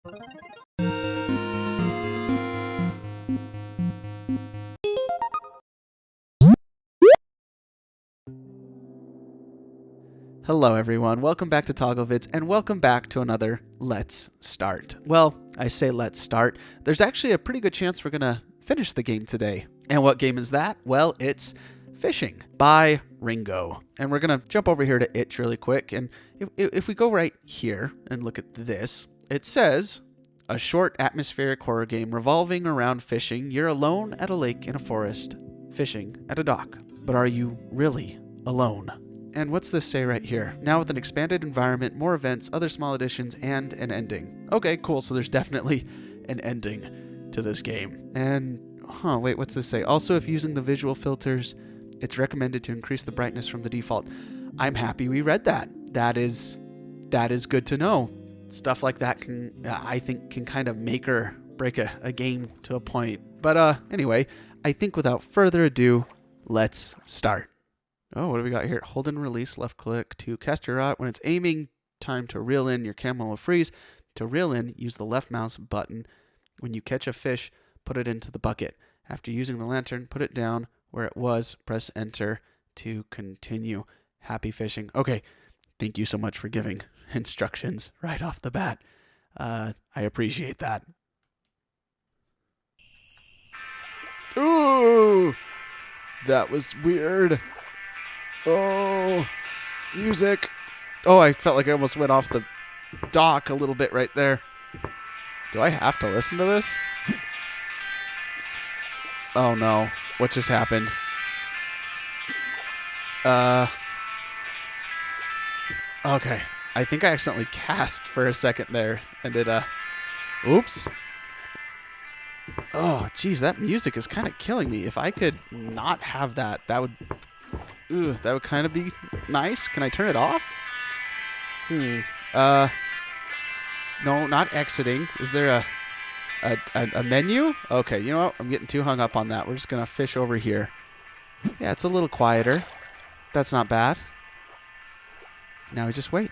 Hello everyone, welcome back to ToggleVids, and welcome back to another Let's Start. Well, I say let's start. There's actually a pretty good chance we're gonna finish the game today. And what game is that? Well, it's Fishing by Ringo. And we're gonna jump over here to Itch really quick, and if we go right here and look at this, it says, a short atmospheric horror game revolving around fishing. You're alone at a lake in a forest, fishing at a dock. But are you really alone? And what's this say right here? Now with an expanded environment, more events, other small additions, and an ending. Okay, cool. So there's definitely an ending to this game. And, wait, what's this say? Also, if using the visual filters, it's recommended to increase the brightness from the default. I'm happy we read that. That is good to know. Stuff like that I think can kind of make or break a game to a point. But anyway, I think without further ado, let's start. Oh, what do we got here? Hold and release, left click to cast your rod. When it's aiming, time to reel in, your camera will freeze. To reel in, use the left mouse button. When you catch a fish, put it into the bucket. After using the lantern, put it down where it was. Press enter to continue. Happy fishing. Okay, thank you so much for giving instructions right off the bat. I appreciate that. Ooh, that was weird. Oh, music. Oh, I felt like I almost went off the dock a little bit right there. Do I have to listen to this? Oh no, what just happened? Okay, I think I accidentally cast for a second there and did oops. Oh, geez, that music is kind of killing me. If I could not have that, that would kind of be nice. Can I turn it off? No, not exiting. Is there a menu? Okay, you know what? I'm getting too hung up on that. We're just gonna fish over here. Yeah, it's a little quieter. That's not bad. Now we just wait.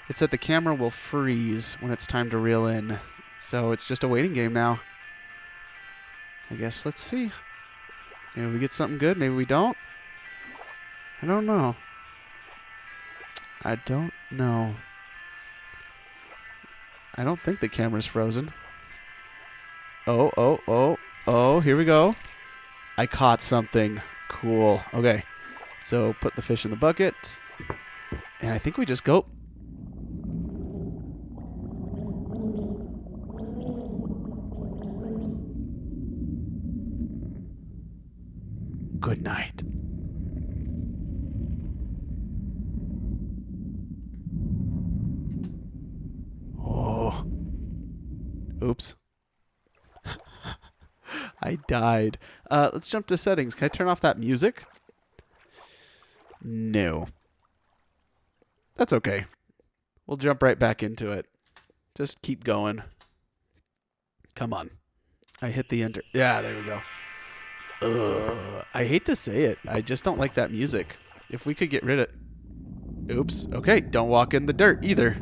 It said the camera will freeze when it's time to reel in. So it's just a waiting game now. I guess let's see. Maybe we get something good, maybe we don't. I don't know. I don't think the camera's frozen. Oh, here we go. I caught something. Cool. Okay. So put the fish in the bucket. And I think we just go. Good night. Oops. I died. Let's jump to settings. Can I turn off that music? No. That's okay. We'll jump right back into it. Just keep going. Come on. I hit the enter. Yeah, there we go. I hate to say it. I just don't like that music. If we could get rid of it. Oops. Okay, don't walk in the dirt either.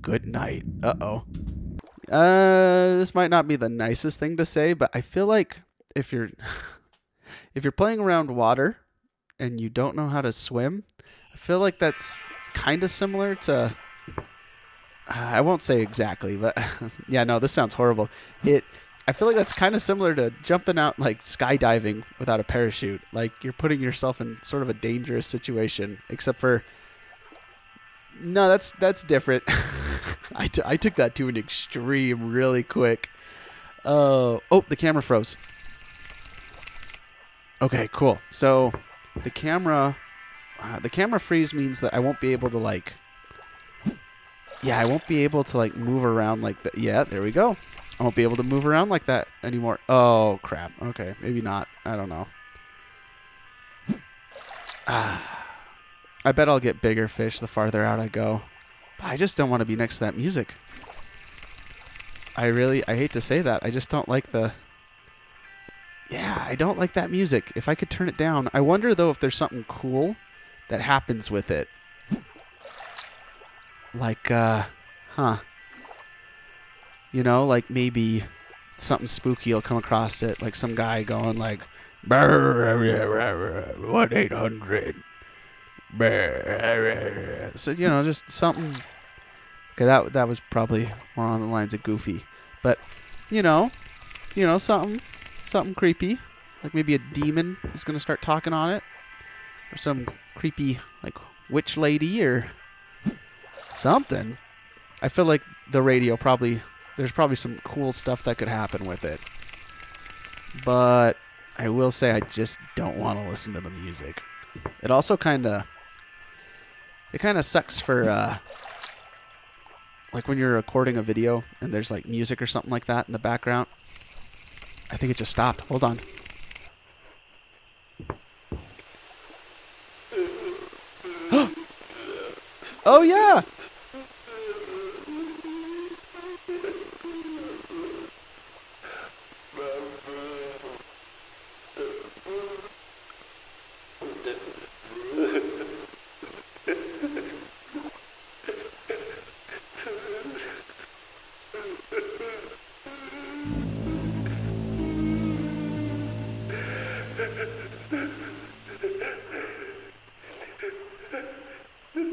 Good night. Uh-oh. This might not be the nicest thing to say, but I feel like if you're playing around water and you don't know how to swim, I feel like that's kind of similar to I won't say exactly, but yeah, no, this sounds horrible. I feel like that's kind of similar to jumping out, like skydiving without a parachute. Like you're putting yourself in sort of a dangerous situation, except for no, that's different. I took that to an extreme really quick. Oh, the camera froze. Okay, cool. So the camera freeze means that I won't be able to like. Yeah, I won't be able to like move around like that. Yeah, there we go. I won't be able to move around like that anymore. Oh crap. Okay, maybe not. I don't know. I bet I'll get bigger fish the farther out I go. But I just don't want to be next to that music. I hate to say that. I just don't like I don't like that music. If I could turn it down. I wonder though if there's something cool that happens with it. Like, huh. You know, like maybe something spooky will come across it, like some guy going like, 1-800. So, you know, just something. Okay, that was probably more on the lines of goofy. But, you know, something creepy. Like maybe a demon is going to start talking on it. Or some creepy, like, witch lady or something. I feel like the radio there's probably some cool stuff that could happen with it. But I will say I just don't want to listen to the music. It also kind of sucks for, like when you're recording a video and there's like music or something like that in the background. I think it just stopped. Hold on. Oh, yeah.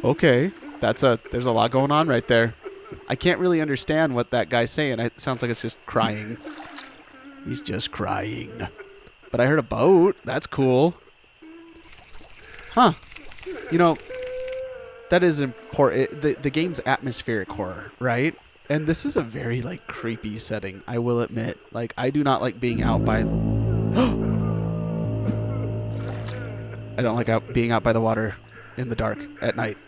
Okay. There's a lot going on right there. I can't really understand what that guy's saying. It sounds like it's just crying. He's just crying. But I heard a boat. That's cool. Huh. You know, that is important. The game's atmospheric horror, right? And this is a very, like, creepy setting, I will admit. Like, I do not like being out by... I don't like being out by the water in the dark at night.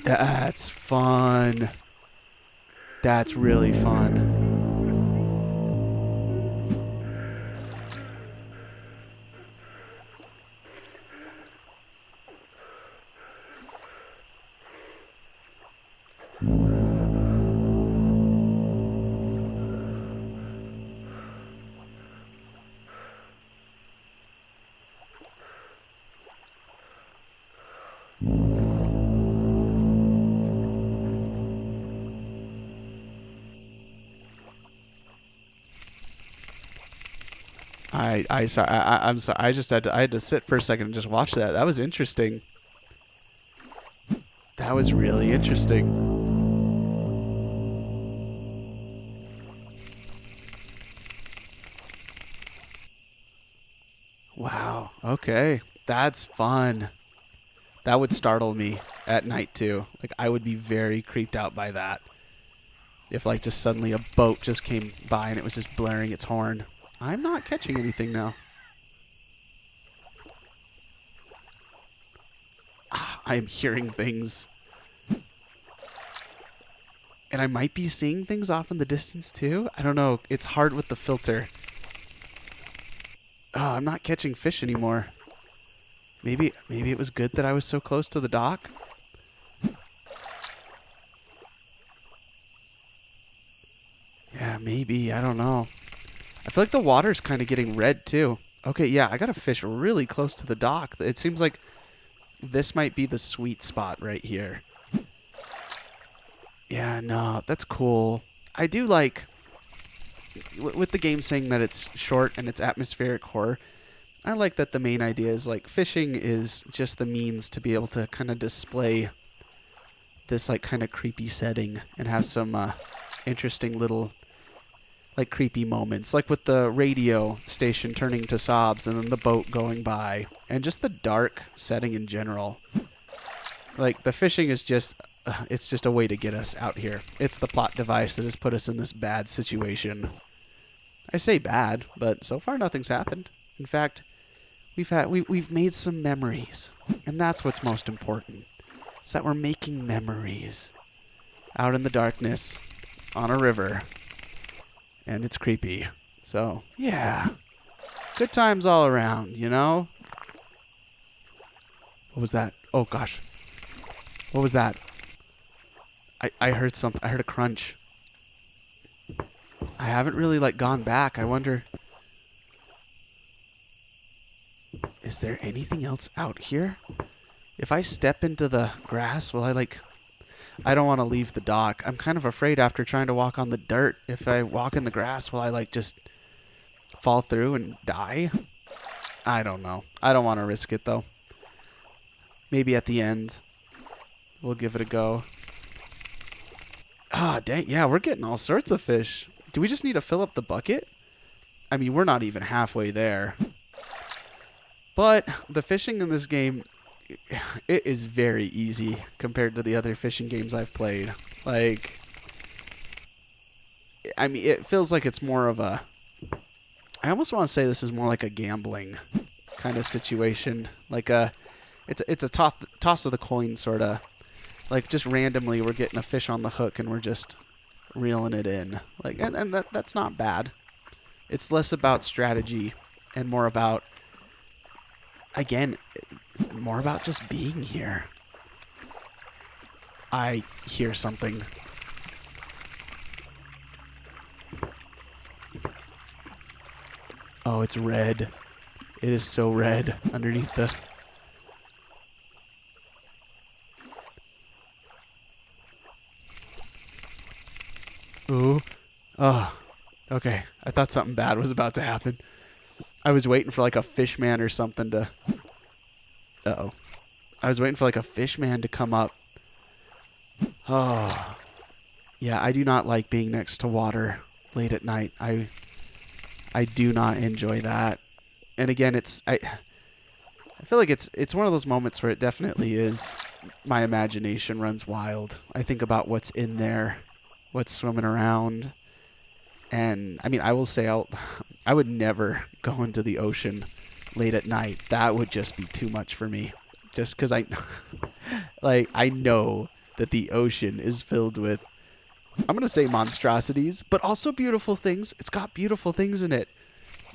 That's fun. That's really fun. I'm sorry. I had to sit for a second and just watch that. That was interesting. That was really interesting. Wow. Okay. That's fun. That would startle me at night too. Like I would be very creeped out by that. If like just suddenly a boat just came by and it was just blaring its horn. I'm not catching anything now. I am hearing things. And I might be seeing things off in the distance too. I don't know. It's hard with the filter. Oh, I'm not catching fish anymore. Maybe it was good that I was so close to the dock. Yeah, maybe. I don't know. I feel like the water's kind of getting red too. Okay, yeah, I got a fish really close to the dock. It seems like this might be the sweet spot right here. Yeah, no, that's cool. I do like, with the game saying that it's short and it's atmospheric horror, I like that the main idea is like fishing is just the means to be able to kind of display this like kind of creepy setting and have some interesting little like creepy moments, like with the radio station turning to sobs and then the boat going by and just the dark setting in general. Like the fishing is just it's just a way to get us out here. It's the plot device that has put us in this bad situation. I say bad, but so far nothing's happened. In fact, we've made some memories, and that's what's most important. Is that we're making memories out in the darkness on a river, and it's creepy. So, yeah. Good times all around, you know? What was that? Oh gosh. What was that? I heard something. I heard a crunch. I haven't really like gone back. I wonder, is there anything else out here? If I step into the grass, will I like... I don't want to leave the dock. I'm kind of afraid after trying to walk on the dirt. If I walk in the grass, will I like just fall through and die? I don't know. I don't want to risk it though. Maybe at the end, we'll give it a go. Ah, dang. Yeah, we're getting all sorts of fish. Do we just need to fill up the bucket? I mean, we're not even halfway there. But the fishing in this game, it is very easy compared to the other fishing games I've played. Like, I mean, it feels like it's more of a... I almost want to say this is more like a gambling kind of situation. Like it's a toss of the coin sort of. Like just randomly we're getting a fish on the hook and we're just reeling it in. Like and that's not bad. It's less about strategy and more about, again, more about just being here. I hear something. Oh, it's red. It is so red underneath the... Ooh. Oh. Okay. I thought something bad was about to happen. I was waiting for like a fish man or something to... Uh-oh. I was waiting for like a fish man to come up. Oh. Yeah, I do not like being next to water late at night. I do not enjoy that. And again, I feel like it's one of those moments where it definitely is, my imagination runs wild. I think about what's in there, what's swimming around. And I mean, I will say I would never go into the ocean late at night. That would just be too much for me. Just because I know that the ocean is filled with, I'm going to say monstrosities, but also beautiful things. It's got beautiful things in it.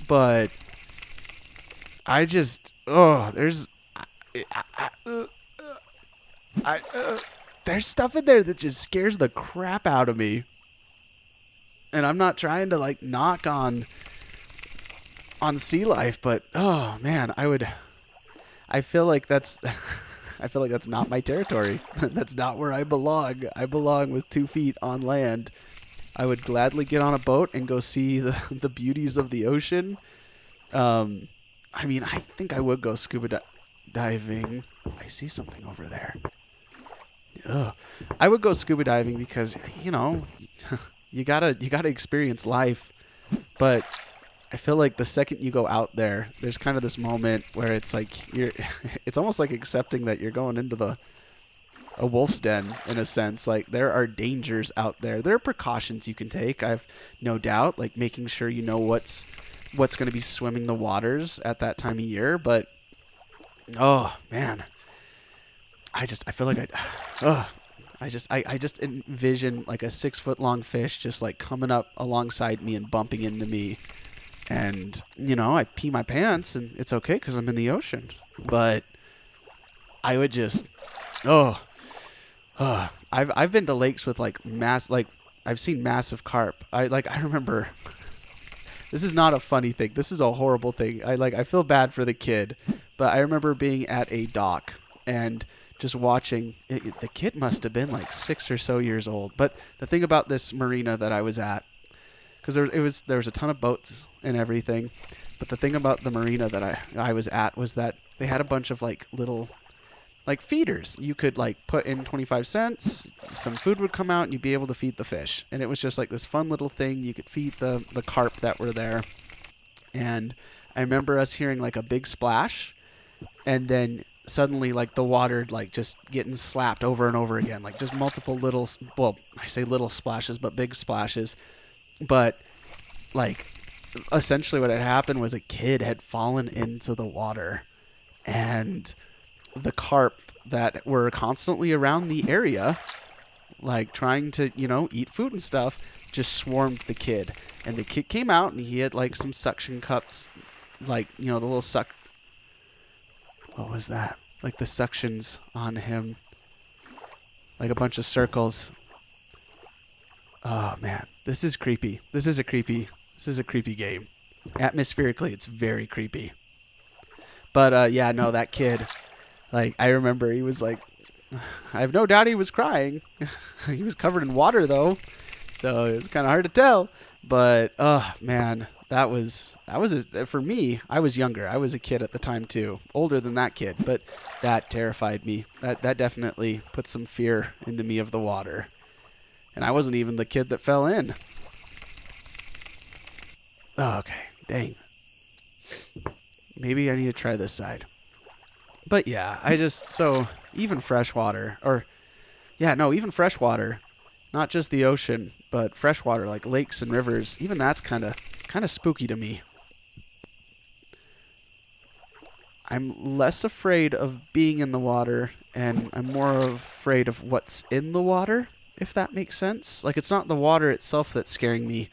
But I just, there's stuff in there that just scares the crap out of me. And I'm not trying to like knock on sea life, but oh man, I feel like that's not my territory. That's not where I belong. I belong with 2 feet on land. I would gladly get on a boat and go see the beauties of the ocean. I mean, I think I would go scuba diving. I see something over there. Ugh. I would go scuba diving because, you know, you gotta experience life. But I feel like the second you go out there, there's kind of this moment where it's like it's almost like accepting that you're going into a wolf's den in a sense. Like there are dangers out there. There are precautions you can take. I've no doubt, like making sure you know what's going to be swimming the waters at that time of year. But oh man, I feel like I just envision like a 6-foot long fish just like coming up alongside me and bumping into me. And, you know, I pee my pants and it's okay because I'm in the ocean. But I would just, I've been to lakes with like I've seen massive carp. I remember, this is not a funny thing. This is a horrible thing. I feel bad for the kid, but I remember being at a dock and just watching. The kid must have been like 6 or so years old. But the thing about this marina that I was at, because there was a ton of boats and everything, but the thing about the marina that I was at was that they had a bunch of like little like feeders. You could like put in 25 cents, some food would come out, and you'd be able to feed the fish. And it was just like this fun little thing. You could feed the carp that were there. And I remember us hearing like a big splash, and then suddenly like the water like just getting slapped over and over again, like just multiple little, well, I say little splashes, but big splashes. But like essentially what had happened was a kid had fallen into the water, and the carp that were constantly around the area, like trying to, you know, eat food and stuff, just swarmed the kid. And the kid came out and he had like some suction cups, like, you know, the little what was that? Like the suctions on him, like a bunch of circles. Oh man, this is creepy. This is a creepy game. Atmospherically, it's very creepy. But yeah, no, that kid, Like, I remember he was like, I have no doubt he was crying. He was covered in water, though, so it was kind of hard to tell. But, oh, man, for me, I was younger. I was a kid at the time, too. Older than that kid, but that terrified me. That definitely put some fear into me of the water. And I wasn't even the kid that fell in. Oh, okay, dang. Maybe I need to try this side. But yeah, so even freshwater, even freshwater, not just the ocean, but freshwater like lakes and rivers, even that's kind of spooky to me. I'm less afraid of being in the water, and I'm more afraid of what's in the water, if that makes sense. Like, it's not the water itself that's scaring me.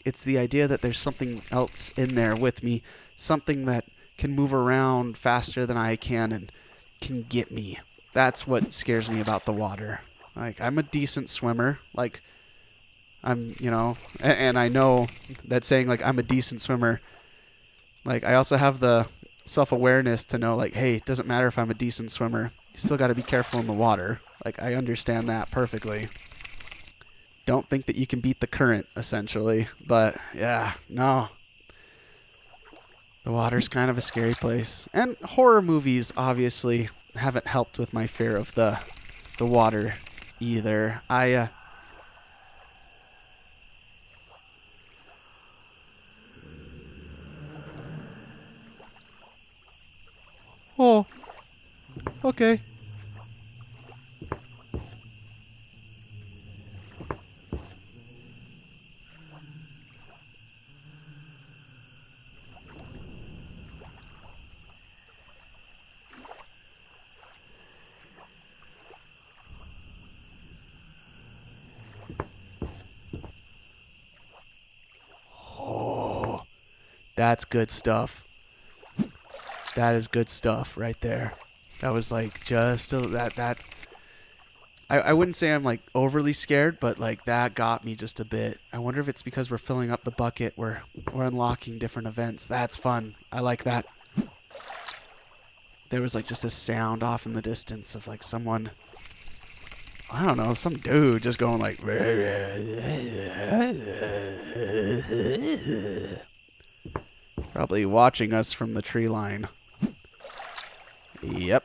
It's the idea that there's something else in there with me, something that can move around faster than I can and can get me. That's what scares me about the water. Like, I'm a decent swimmer. Like, and I know that saying, like, I'm a decent swimmer, like, I also have the self-awareness to know, like, hey, it doesn't matter if I'm a decent swimmer. You still got to be careful in the water. Like, I understand that perfectly. Don't think that you can beat the current, essentially. But, yeah, no. The water's kind of a scary place. And horror movies, obviously, haven't helped with my fear of the water either. Oh, okay. Oh, that's good stuff. That is good stuff right there. That was like just that. I wouldn't say I'm like overly scared, but like that got me just a bit. I wonder if it's because we're filling up the bucket. We're unlocking different events. That's fun. I like that. There was like just a sound off in the distance of like someone, I don't know, some dude just going like probably watching us from the tree line. Yep.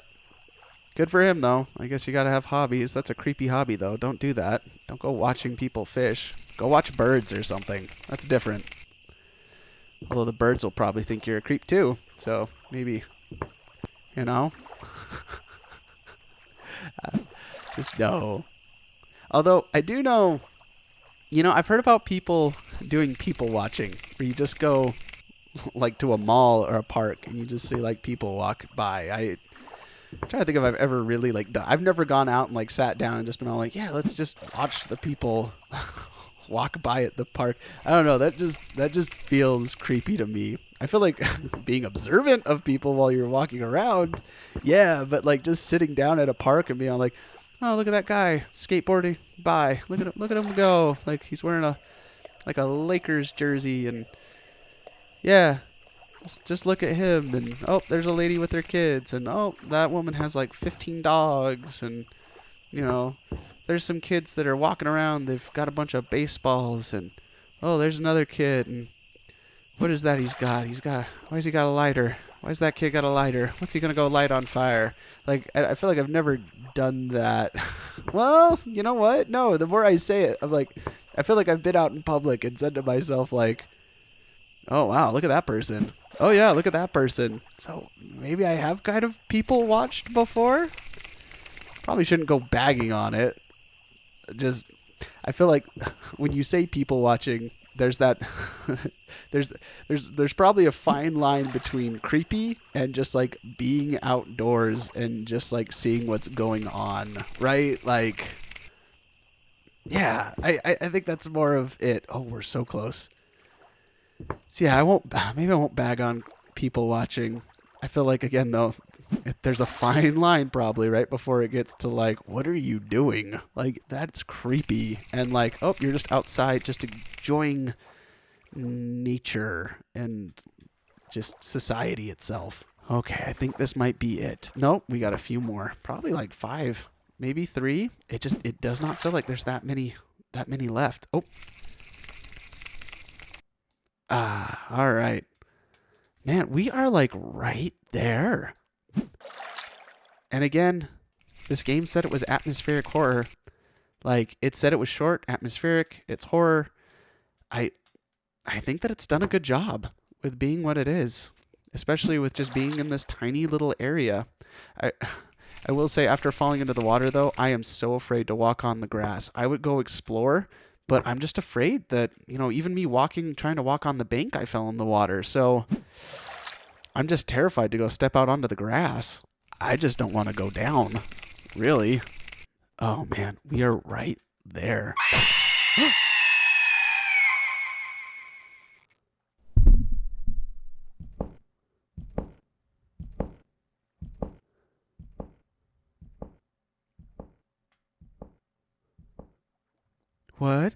Good for him, though. I guess you gotta have hobbies. That's a creepy hobby, though. Don't do that. Don't go watching people fish. Go watch birds or something. That's different. Although the birds will probably think you're a creep, too. So, maybe, you know? Just no. Although, I do know, I've heard about people doing people watching, where you just go, like, to a mall or a park, and you just see, like, people walk by. I'm trying to think if I've ever really like done. I've never gone out and like sat down and just been all like, yeah, let's just watch the people walk by at the park. I don't know. That just feels creepy to me. I feel like being observant of people while you're walking around, yeah, but like just sitting down at a park and being all like, oh, look at that guy skateboarding by. Look at him go. Like he's wearing a Lakers jersey and yeah. Just look at him, and oh, there's a lady with her kids, and oh, that woman has like 15 dogs, and there's some kids that are walking around. They've got a bunch of baseballs, and oh, there's another kid, and what is that he's got? Why has he got a lighter? Why's that kid got a lighter? What's he gonna go light on fire? Like, I feel like I've never done that. Well, you know what? No, the more I say it, I'm like, I feel like I've been out in public and said to myself like, oh wow, look at that person. Oh yeah, look at that person. So maybe I have kind of people watched before. Probably shouldn't go bagging on it. Just, I feel like when you say people watching, there's that, there's probably a fine line between creepy and just like being outdoors and just like seeing what's going on, right? Like, yeah, I think that's more of it. Oh, we're so close. So yeah, maybe I won't bag on people watching. I feel like, again, though, there's a fine line probably right before it gets to like, what are you doing? Like, that's creepy. And like, oh, you're just outside just enjoying nature and just society itself. Okay, I think this might be it. Nope, we got a few more. Probably like 5, maybe 3. It does not feel like there's that many left. Oh. All right. Man, we are like right there. And again, this game said it was atmospheric horror. Like it said it was short, atmospheric, it's horror. I I think that it's done a good job with being what it is, especially with just being in this tiny little area. I I will say after falling into the water though, I am so afraid to walk on the grass. I would go explore, but I'm just afraid that, even me trying to walk on the bank, I fell in the water. So I'm just terrified to go step out onto the grass. I just don't want to go down, really. Oh man, we are right there. What?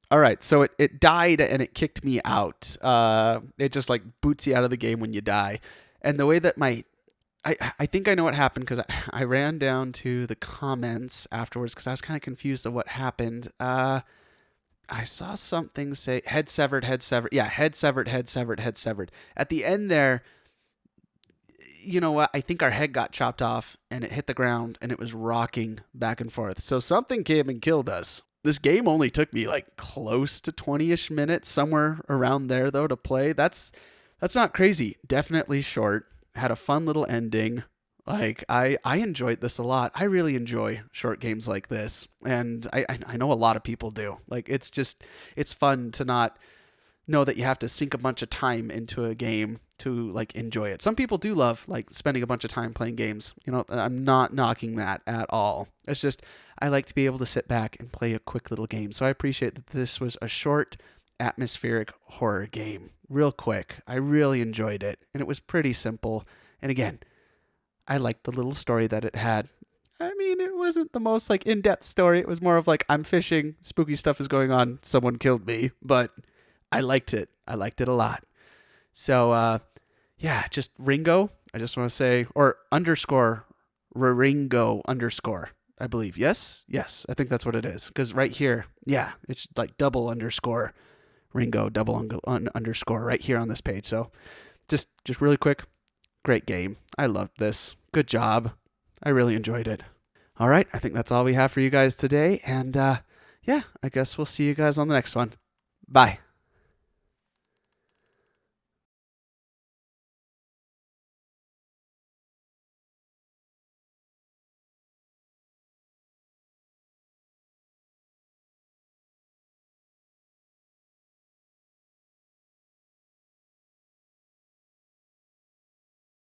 All right, so it died and it kicked me out. It just like boots you out of the game when you die. And the way that I think I know what happened because I ran down to the comments afterwards because I was kind of confused of what happened. I saw something say head severed, head severed. Yeah, head severed, head severed, head severed. At the end there, you know what? I think our head got chopped off and it hit the ground and it was rocking back and forth. So something came and killed us. This game only took me like close to 20-ish minutes, somewhere around there though, to play. That's not crazy. Definitely short. Had a fun little ending. Like I enjoyed this a lot. I really enjoy short games like this, and I know a lot of people do. Like it's fun to not know that you have to sink a bunch of time into a game to like enjoy it. Some people do love like spending a bunch of time playing games. I'm not knocking that at all. It's just I like to be able to sit back and play a quick little game. So I appreciate that this was a short atmospheric horror game. Real quick. I really enjoyed it and it was pretty simple. And again, I liked the little story that it had. I mean, it wasn't the most like in-depth story. It was more of like I'm fishing, spooky stuff is going on, someone killed me, but I liked it. I liked it a lot. So, yeah, just Ringo. I just want to say, or underscore Ringo underscore. I believe. Yes, yes. I think that's what it is. Because right here, yeah, it's like double underscore Ringo double underscore right here on this page. So, just really quick, great game. I loved this. Good job. I really enjoyed it. All right, I think that's all we have for you guys today. And yeah, I guess we'll see you guys on the next one. Bye.